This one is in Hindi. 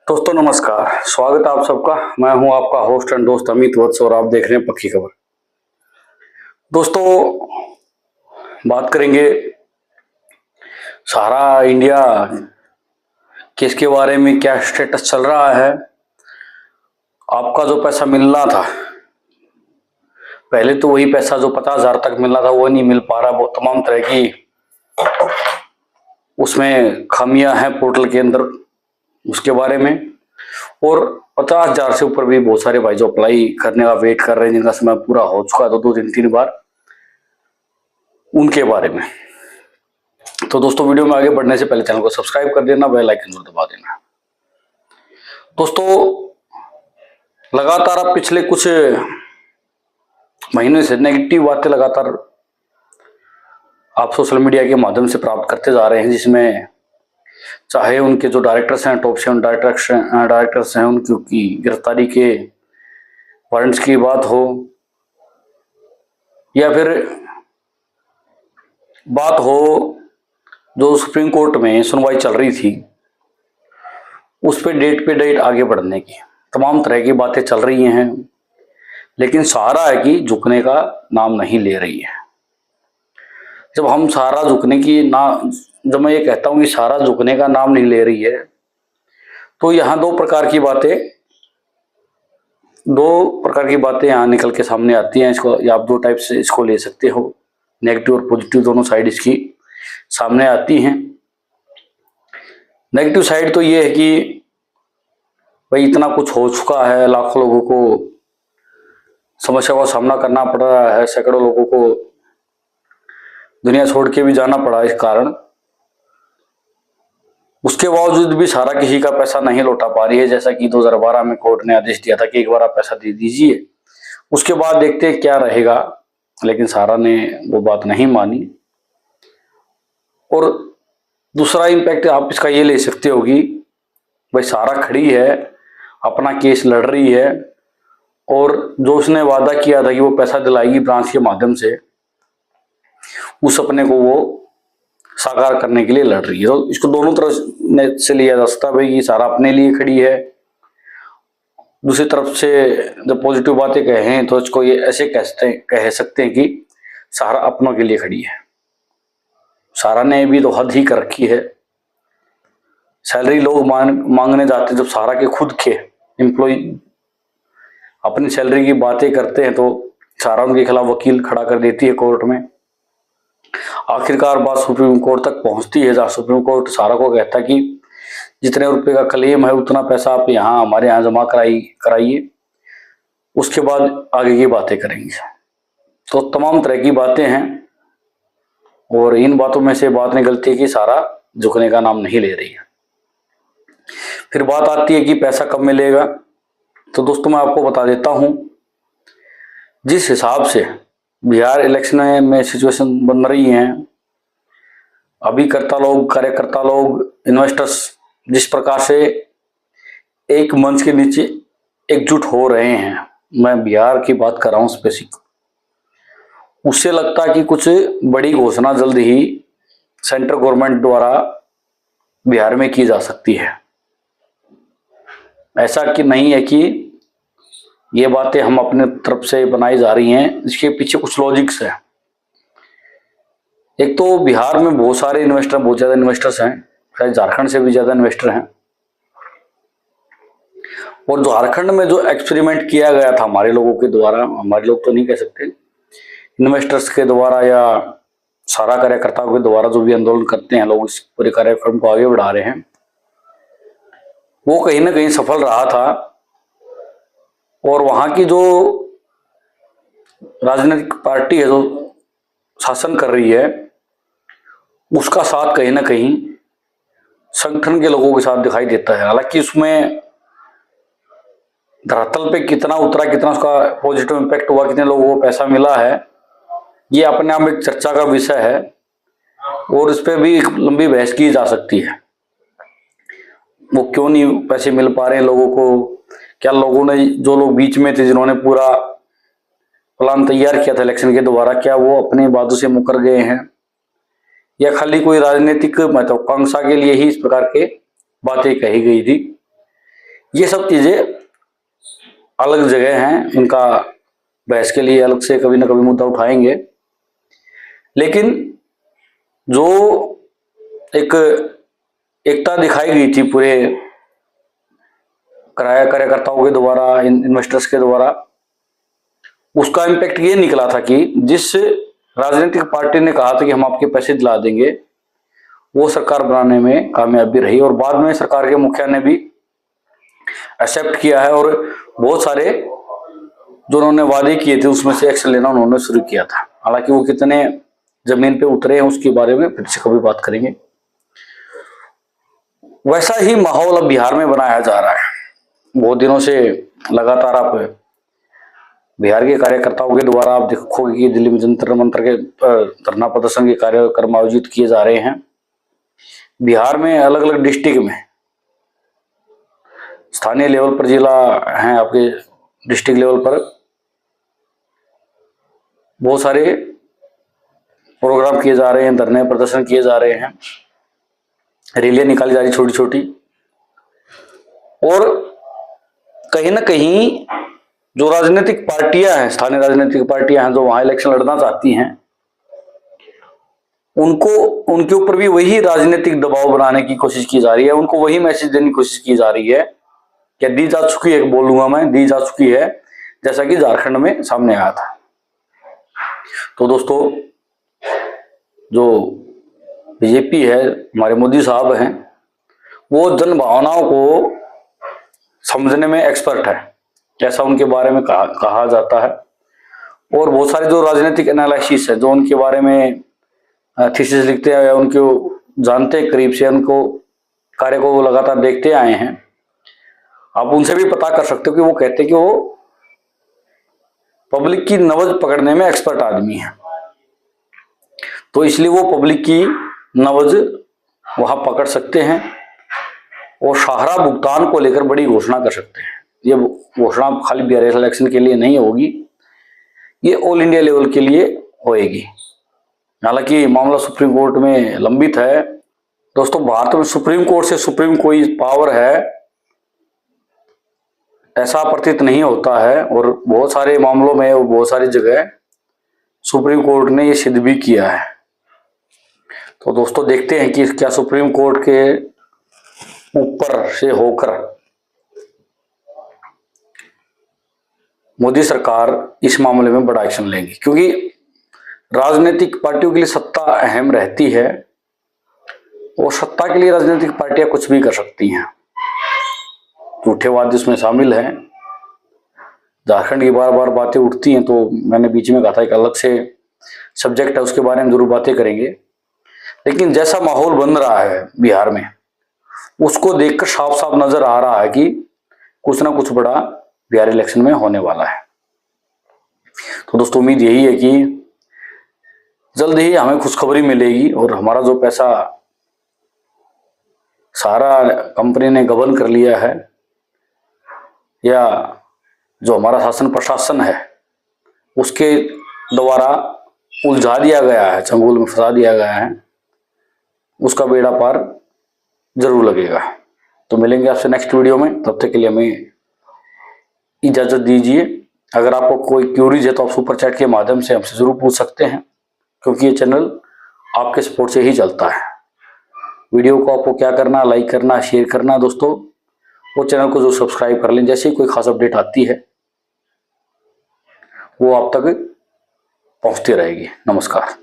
दोस्तों नमस्कार, स्वागत है आप सबका। मैं हूं आपका होस्ट एंड दोस्त अमित वत्स और आप देख रहे हैं पक्की खबर। दोस्तों बात करेंगे सारा इंडिया केस के बारे में, क्या स्टेटस चल रहा है। आपका जो पैसा मिलना था पहले, तो वही पैसा जो 50,000 तक मिलना था वो नहीं मिल पा रहा। वो तमाम तरह की उसमें खामियां हैं पोर्टल के अंदर, उसके बारे में। और 50,000 से ऊपर भी बहुत सारे भाई जो अप्लाई करने का वेट कर रहे हैं, जिनका समय पूरा हो चुका है, तो 2 3 बार, उनके बारे में। तो दोस्तों वीडियो में आगे बढ़ने से पहले चैनल को सब्सक्राइब कर देना, बेल आइकन जरूर दबा देना। दोस्तों लगातार अब पिछले कुछ महीनों से नेगेटिव बातें लगातार आप सोशल मीडिया के माध्यम से प्राप्त करते जा रहे हैं, जिसमें चाहे उनके जो डायरेक्टर्स हैं, टॉप 7 डायरेक्टर्स हैं, उनकी गिरफ्तारी के वारंट्स की बात हो, या फिर बात हो जो सुप्रीम कोर्ट में सुनवाई चल रही थी उस पे डेट आगे बढ़ने की, तमाम तरह की बातें चल रही हैं। लेकिन सहारा है कि झुकने का नाम नहीं ले रही है। जब हम सहारा झुकने की जब मैं ये कहता हूं कि सहारा झुकने का नाम नहीं ले रही है, तो यहां दो प्रकार की बातें यहां निकल के सामने आती हैं। इसको या आप दो टाइप से इसको ले सकते हो, नेगेटिव और पॉजिटिव दोनों साइड इसकी सामने आती हैं। नेगेटिव साइड तो ये है कि भाई इतना कुछ हो चुका है, लाखों लोगों को समस्या का सामना करना पड़ रहा है, सैकड़ों लोगों को दुनिया छोड़ के भी जाना पड़ा इस कारण। उसके बावजूद भी सहारा किसी का पैसा नहीं लौटा पा रही है, जैसा कि 2012 में कोर्ट ने आदेश दिया था कि एक बार आप पैसा दे दीजिए, उसके बाद देखते हैं क्या रहेगा। लेकिन सहारा ने वो बात नहीं मानी। और दूसरा इम्पैक्ट आप इसका ये ले सकते हो कि भाई सहारा खड़ी है, अपना केस लड़ रही है, और जो उसने वादा किया था कि वो पैसा दिलाएगी ब्रांच के माध्यम से, उस सपने को वो साकार करने के लिए लड़ रही है। तो इसको दोनों तरफ से लिया जा सकता है भाई कि सहारा अपने लिए खड़ी है। दूसरी तरफ से जब पॉजिटिव बातें कहें तो इसको ये ऐसे कह सकते हैं कि सहारा अपनों के लिए खड़ी है। सहारा ने भी तो हद ही कर रखी है। सैलरी लोग मांगने जाते, जब सहारा के खुद के एम्प्लॉय अपनी सैलरी की बातें करते हैं तो सहारा उनके खिलाफ वकील खड़ा कर देती है कोर्ट में। आखिरकार बात सुप्रीम कोर्ट तक पहुंचती है, जहां सुप्रीम कोर्ट सहारा को कहता है कि जितने रुपए का क्लेम है उतना पैसा आप हमारे यहाँ जमा कराइए, उसके बाद आगे की बातें करेंगे। तो तमाम तरह की बातें हैं, और इन बातों में से बात निकलती है कि सहारा झुकने का नाम नहीं ले रही है। फिर बात आती है कि पैसा कब मिलेगा। तो दोस्तों मैं आपको बता देता हूं, जिस हिसाब से बिहार इलेक्शन में सिचुएशन बन रही है, अभी कार्यकर्ता लोग, इन्वेस्टर्स जिस प्रकार से एक मंच के नीचे एकजुट हो रहे हैं, मैं बिहार की बात कर रहा हूं स्पेसिफिक, उससे लगता है कि कुछ बड़ी घोषणा जल्द ही सेंट्रल गवर्नमेंट द्वारा बिहार में की जा सकती है। ऐसा कि नहीं है कि ये बातें हम अपने तरफ से बनाई जा रही हैं, इसके पीछे कुछ लॉजिक्स है। एक तो बिहार में बहुत ज्यादा इन्वेस्टर्स हैं, शायद झारखंड से भी ज्यादा इन्वेस्टर हैं। और झारखंड में जो एक्सपेरिमेंट किया गया था हमारे लोगों के द्वारा, हमारे लोग तो नहीं कह सकते, इन्वेस्टर्स के द्वारा या सारा कार्यकर्ताओं के द्वारा जो भी आंदोलन करते हैं लोग, इस पूरे कार्यक्रम को आगे बढ़ा रहे हैं, वो कहीं ना कहीं सफल रहा था। और वहां की जो राजनीतिक पार्टी है जो शासन कर रही है, उसका साथ कहीं ना कहीं संगठन के लोगों के साथ दिखाई देता है। हालांकि उसमें धरातल पे कितना उतरा, कितना उसका पॉजिटिव इम्पैक्ट हुआ, कितने लोगों को पैसा मिला है, ये अपने आप एक चर्चा का विषय है, और इस पर भी एक लंबी बहस की जा सकती है। वो क्यों नहीं पैसे मिल पा रहे हैं लोगों को, क्या लोगों ने, जो लोग बीच में थे, जिन्होंने पूरा प्लान तैयार किया था इलेक्शन के द्वारा, क्या वो अपने वादों से मुकर गए हैं, या खाली कोई राजनीतिक महत्वाकांक्षा के लिए ही इस प्रकार के बातें कही गई थी। ये सब चीजें अलग जगह हैं, इनका बहस के लिए अलग से कभी ना कभी मुद्दा उठाएंगे। लेकिन जो एक एकता दिखाई गई थी पूरे कार्यकर्ताओं के द्वारा, इन्वेस्टर्स के द्वारा, उसका इम्पैक्ट ये निकला था कि जिस राजनीतिक पार्टी ने कहा था कि हम आपके पैसे दिला देंगे, वो सरकार बनाने में कामयाबी रही और बाद में सरकार के मुखिया ने भी एक्सेप्ट किया है और बहुत सारे जो उन्होंने वादे किए थे उसमें से एक्शन लेना उन्होंने शुरू किया था। हालांकि वो कितने जमीन पे उतरे हैं उसके बारे में फिर से कभी बात करेंगे। वैसा ही माहौल अब बिहार में बनाया जा रहा है। बहुत दिनों से लगातार आप बिहार के कार्यकर्ताओं के द्वारा आप देखोगे कि दिल्ली में जंतर मंतर के धरना प्रदर्शन के कार्यक्रम आयोजित किए जा रहे हैं। बिहार में अलग अलग डिस्ट्रिक्ट में, स्थानीय लेवल पर जिला है, आपके डिस्ट्रिक्ट लेवल पर बहुत सारे प्रोग्राम किए जा रहे हैं, धरने प्रदर्शन किए जा रहे हैं, रैलियां निकाली जा रही छोटी छोटी। और कहीं ना कहीं जो राजनीतिक पार्टियां हैं, स्थानीय राजनीतिक पार्टियां हैं जो वहां इलेक्शन लड़ना चाहती हैं, उनको उनके ऊपर भी वही राजनीतिक दबाव बनाने की कोशिश की जा रही है, उनको वही मैसेज देने की कोशिश की जा रही है कि दी जा चुकी है, बोलूंगा मैं, दी जा चुकी है, जैसा कि झारखंड में सामने आया था। तो दोस्तों, जो बीजेपी है, हमारे मोदी साहब हैं, वो जन भावनाओं को समझने में एक्सपर्ट है, ऐसा उनके बारे में कहा जाता है। और बहुत सारे जो राजनीतिक एनालिसिस है, जो उनके बारे में थीसिस लिखते हैं या उनको जानते हैं करीब से, उनको कार्य को लगातार देखते आए हैं, आप उनसे भी पता कर सकते हो कि वो कहते हैं कि वो पब्लिक की नब्ज पकड़ने में एक्सपर्ट आदमी है। तो इसलिए वो पब्लिक की नब्ज वहां पकड़ सकते हैं और सहारा भुगतान को लेकर बड़ी घोषणा कर सकते हैं। ये घोषणा खाली बिहार इलेक्शन के लिए नहीं होगी, ये ऑल इंडिया लेवल के लिए होएगी। हालांकि मामला सुप्रीम कोर्ट में लंबित है। दोस्तों, भारत में सुप्रीम कोर्ट से सुप्रीम कोई पावर है ऐसा प्रतीत नहीं होता है, और बहुत सारे मामलों में और बहुत सारी जगह सुप्रीम कोर्ट ने ये सिद्ध भी किया है। तो दोस्तों, देखते हैं कि क्या सुप्रीम कोर्ट के ऊपर से होकर मोदी सरकार इस मामले में बड़ा एक्शन लेगी, क्योंकि राजनीतिक पार्टियों के लिए सत्ता अहम रहती है और सत्ता के लिए राजनीतिक पार्टियां कुछ भी कर सकती हैं। झूठेवाद इसमें शामिल हैं। झारखंड की बार बार बातें उठती हैं, तो मैंने बीच में कहा था एक अलग से सब्जेक्ट है, उसके बारे में जरूर बातें करेंगे। लेकिन जैसा माहौल बन रहा है बिहार में, उसको देखकर साफ साफ नजर आ रहा है कि कुछ ना कुछ बड़ा बिहार इलेक्शन में होने वाला है। तो दोस्तों, उम्मीद यही है कि जल्द ही हमें खुशखबरी मिलेगी और हमारा जो पैसा सारा कंपनी ने गबन कर लिया है, या जो हमारा शासन प्रशासन है उसके द्वारा उलझा दिया गया है, चंगुल में फंसा दिया गया है, उसका बेड़ा पार जरूर लगेगा। तो मिलेंगे आपसे नेक्स्ट वीडियो में, तब तक के लिए हमें इजाजत दीजिए। अगर आपको कोई क्यूरीज है तो आप सुपर चैट के माध्यम से हमसे जरूर पूछ सकते हैं, क्योंकि ये चैनल आपके सपोर्ट से ही चलता है। वीडियो को आपको क्या करना, लाइक करना, शेयर करना दोस्तों, वो चैनल को जो सब्सक्राइब कर लें, जैसे ही कोई खास अपडेट आती है वो आप तक पहुंचती रहेगी। नमस्कार।